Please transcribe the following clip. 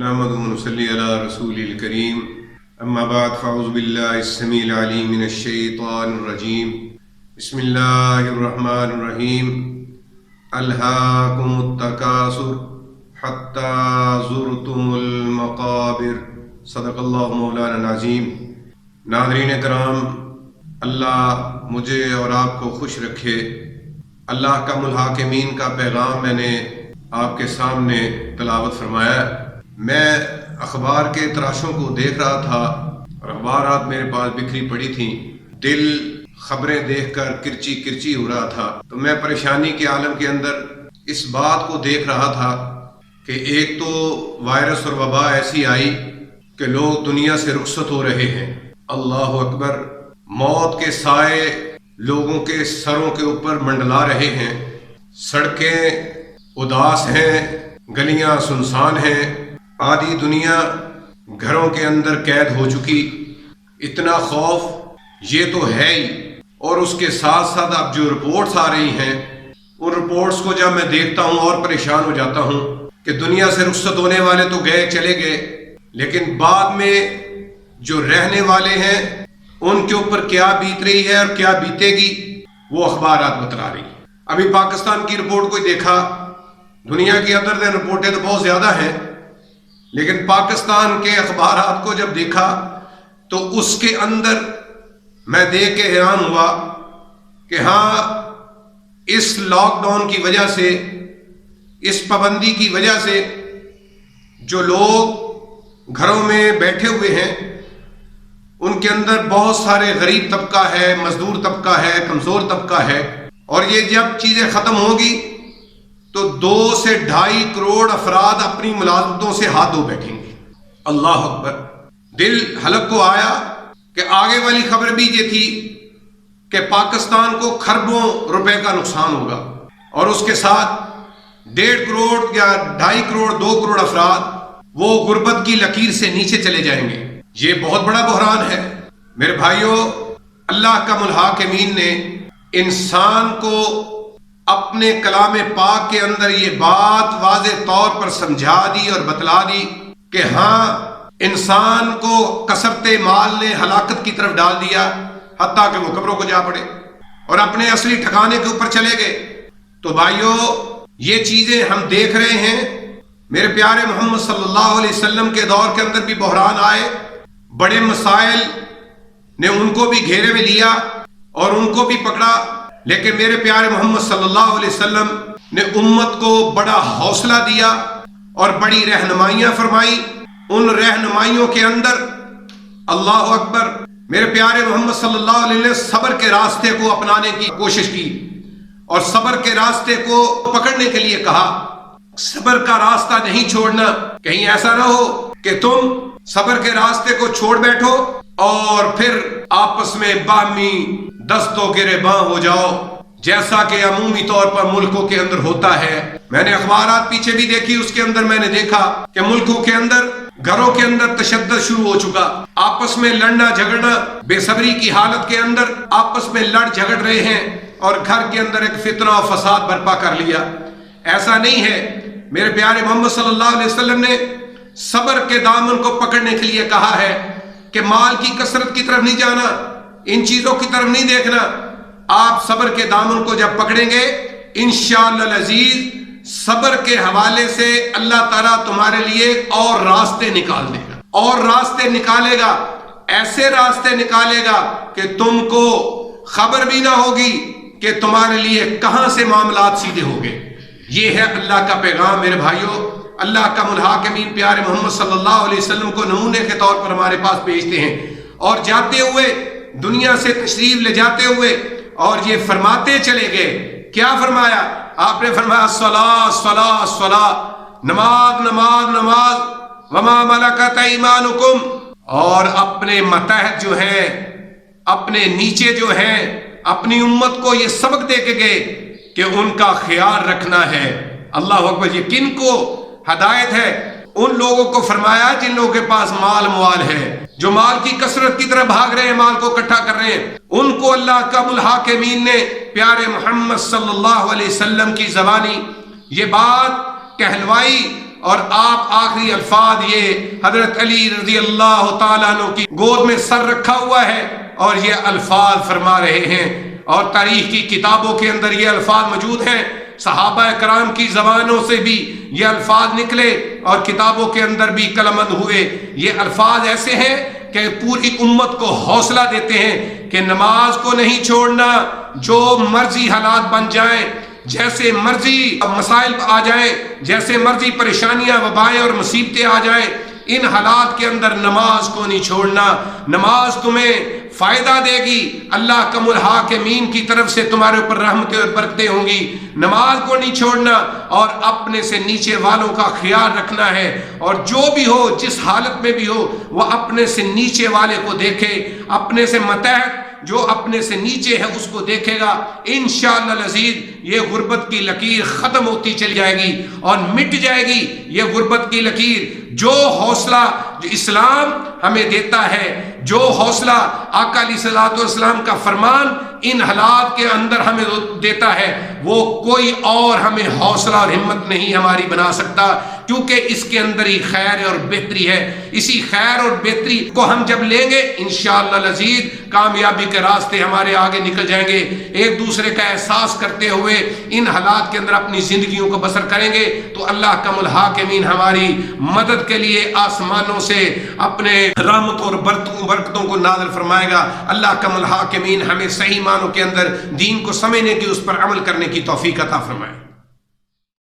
نحمده ونصلي على رسول الكريم اما بعد فاعوذ بالله السميع العليم من الشيطان الرجيم بسم الله الرحمن الرحيم الهاكم التكاثر حتى زرتم المقابر صدق اللہ مولانا العظیم۔ ناظرین کرام، اللہ مجھے اور آپ کو خوش رکھے۔ اللہ کا ملحاکمین کا پیغام میں نے آپ کے سامنے تلاوت فرمایا۔ میں اخبار کے تراشوں کو دیکھ رہا تھا اور اخبارات میرے پاس بکھری پڑی تھیں، دل خبریں دیکھ کر کرچی کرچی ہو رہا تھا۔ تو میں پریشانی کے عالم کے اندر اس بات کو دیکھ رہا تھا کہ ایک تو وائرس اور وبا ایسی آئی کہ لوگ دنیا سے رخصت ہو رہے ہیں۔ اللہ اکبر، موت کے سائے لوگوں کے سروں کے اوپر منڈلا رہے ہیں، سڑکیں اداس ہیں، گلیاں سنسان ہیں، آدھی دنیا گھروں کے اندر قید ہو چکی۔ اتنا خوف یہ تو ہے ہی، اور اس کے ساتھ ساتھ اب جو رپورٹس آ رہی ہیں ان رپورٹس کو جب میں دیکھتا ہوں اور پریشان ہو جاتا ہوں کہ دنیا سے رخصت ہونے والے تو گئے چلے گئے، لیکن بعد میں جو رہنے والے ہیں ان کے اوپر کیا بیت رہی ہے اور کیا بیتے گی وہ اخبارات بتلا رہی ہیں۔ ابھی پاکستان کی رپورٹ کو دیکھا، دنیا کی ادر دین رپورٹیں تو بہت زیادہ ہیں، لیکن پاکستان کے اخبارات کو جب دیکھا تو اس کے اندر میں دیکھ کے حیران ہوا کہ ہاں، اس لاک ڈاؤن کی وجہ سے، اس پابندی کی وجہ سے جو لوگ گھروں میں بیٹھے ہوئے ہیں ان کے اندر بہت سارے غریب طبقہ ہے، مزدور طبقہ ہے، کمزور طبقہ ہے، اور یہ جب چیزیں ختم ہوگی تو 2 سے 2.5 کروڑ افراد اپنی ملازمتوں سے ہاتھ دھو بیٹھیں گے۔ اللہ اکبر، دل حلق کو آیا کہ آگے والی خبر بھی یہ تھی کہ پاکستان کو کھربوں روپے کا نقصان ہوگا، اور اس کے ساتھ 1.5 کروڑ یا 2.5 کروڑ 2 کروڑ افراد وہ غربت کی لکیر سے نیچے چلے جائیں گے۔ یہ بہت بڑا بحران ہے میرے بھائیوں۔ اللہ کا ملحاکمین نے انسان کو اپنے کلام پاک کے اندر یہ بات واضح طور پر سمجھا دی اور بتلا دی کہ ہاں، انسان کو کثرت مال نے ہلاکت کی طرف ڈال دیا، حتیٰ کہ وہ قبروں کو جا پڑے اور اپنے اصلی ٹھکانے کے اوپر چلے گئے۔ تو بھائیوں، یہ چیزیں ہم دیکھ رہے ہیں۔ میرے پیارے محمد صلی اللہ علیہ وسلم کے دور کے اندر بھی بحران آئے، بڑے مسائل نے ان کو بھی گھیرے میں لیا اور ان کو بھی پکڑا، لیکن میرے پیارے محمد صلی اللہ علیہ وسلم نے امت کو بڑا حوصلہ دیا اور بڑی رہنمائیاں فرمائی۔ ان رہنمائیوں کے اندر اللہ اکبر، میرے پیارے محمد صلی اللہ علیہ وسلم صبر کے راستے کو اپنانے کی کوشش کی اور صبر کے راستے کو پکڑنے کے لیے کہا۔ صبر کا راستہ نہیں چھوڑنا، کہیں ایسا نہ ہو کہ تم صبر کے راستے کو چھوڑ بیٹھو اور پھر آپس میں باہمی دست و گریباں ہو جاؤ، جیسا کہ عمومی طور پر ملکوں کے اندر ہوتا ہے۔ میں نے اخبارات پیچھے بھی دیکھی، اس کے اندر میں نے دیکھا کہ ملکوں کے اندر، گھروں کے اندر تشدد شروع ہو چکا، آپس میں لڑنا جھگڑنا، بے صبری کی حالت کے اندر آپس میں لڑ جھگڑ رہے ہیں اور گھر کے اندر ایک فتنہ و فساد برپا کر لیا۔ ایسا نہیں ہے۔ میرے پیارے محمد صلی اللہ علیہ وسلم نے صبر کے دامن کو پکڑنے کے لیے کہا ہے کہ مال کی کثرت کی طرف نہیں جانا، ان چیزوں کی طرف نہیں دیکھنا۔ آپ صبر کے دامن کو جب پکڑیں گے، انشاءاللہ العزیز، صبر کے حوالے سے اللہ تعالیٰ تمہارے لیے اور راستے نکال دے گا، اور راستے نکالے گا، ایسے راستے نکالے گا کہ تم کو خبر بھی نہ ہوگی کہ تمہارے لیے کہاں سے معاملات سیدھے ہو گئے۔ یہ ہے اللہ کا پیغام میرے بھائیوں۔ اللہ کا ملحاکمین پیارے محمد صلی اللہ علیہ وسلم کو نمونے کے طور پر ہمارے پاس بھیجتے ہیں، اور جاتے ہوئے دنیا سے تشریف لے جاتے ہوئے اور یہ فرماتے چلے گئے۔ کیا فرمایا؟ آپ نے فرمایا الصلاۃ الصلاۃ الصلاۃ، نماز نماز نماز، وما ملکت ایمانکم، اور اپنے ماتحت جو ہیں، اپنے نیچے جو ہیں، اپنی امت کو یہ سبق دے کے گئے کہ ان کا خیال رکھنا ہے۔ اللہ اکبر، یہ کن کو ہدایت ہے؟ ان لوگوں کو فرمایا جن لوگوں کے پاس مال موال ہے، جو مال کی کثرت کی طرح بھاگ رہے ہیں، مال کو اکٹھا کر رہے ہیں، ان کو اللہ کا ملحاکمین نے پیارے محمد صلی اللہ علیہ وسلم کی زبانی یہ بات کہلوائی اور آپ آخری الفاظ یہ حضرت علی رضی اللہ تعالیٰ عنہ کی گود میں سر رکھا ہوا ہے اور یہ الفاظ فرما رہے ہیں، اور تاریخ کی کتابوں کے اندر یہ الفاظ موجود ہیں، صحابہ کرام کی زبانوں سے بھی یہ الفاظ نکلے اور کتابوں کے اندر بھی قلمبند ہوئے۔ یہ الفاظ ایسے ہیں کہ پوری امت کو حوصلہ دیتے ہیں کہ نماز کو نہیں چھوڑنا، جو مرضی حالات بن جائیں، جیسے مرضی مسائل آ جائیں، جیسے مرضی پریشانیاں، وبائیں اور مصیبتیں آ جائیں، ان حالات کے اندر نماز کو نہیں چھوڑنا۔ نماز تمہیں فائدہ دے گی، اللہ کم الحاکمین کی طرف سے تمہارے اوپر رحمتیں اور برکتیں ہوں گی۔ نماز کو نہیں چھوڑنا اور اپنے سے نیچے والوں کا خیال رکھنا ہے، اور جو بھی ہو، جس حالت میں بھی ہو، وہ اپنے سے نیچے والے کو دیکھے، اپنے سے متحد جو اپنے سے نیچے ہے اس کو دیکھے گا، انشاءاللہ العزیز یہ غربت کی لکیر ختم ہوتی چلی جائے گی اور مٹ جائے گی یہ غربت کی لکیر۔ جو حوصلہ جو اسلام ہمیں دیتا ہے، جو حوصلہ آقا علیہ الصلوۃ والسلام کا فرمان ان حالات کے اندر ہمیں دیتا ہے، وہ کوئی اور ہمیں حوصلہ اور ہمت نہیں ہماری بنا سکتا، کیونکہ اس کے اندر ہی خیر اور بہتری ہے۔ اسی خیر اور بہتری کو ہم جب لیں گے انشاءاللہ العزیز کامیابی کے راستے ہمارے آگے نکل جائیں گے۔ ایک دوسرے کا احساس کرتے ہوئے ان حالات کے اندر اپنی زندگیوں کو بسر کریں گے تو اللہ کم الحاکمین ہماری مدد کے لیے آسمانوں سے اپنے رحمت اور برکتوں کو نازل فرمائے گا۔ اللہ کم الحاکمین ہمیں صحیح معنوں کے اندر دین کو سمجھنے کی، اس پر عمل کرنے کی توفیق عطا فرمائے۔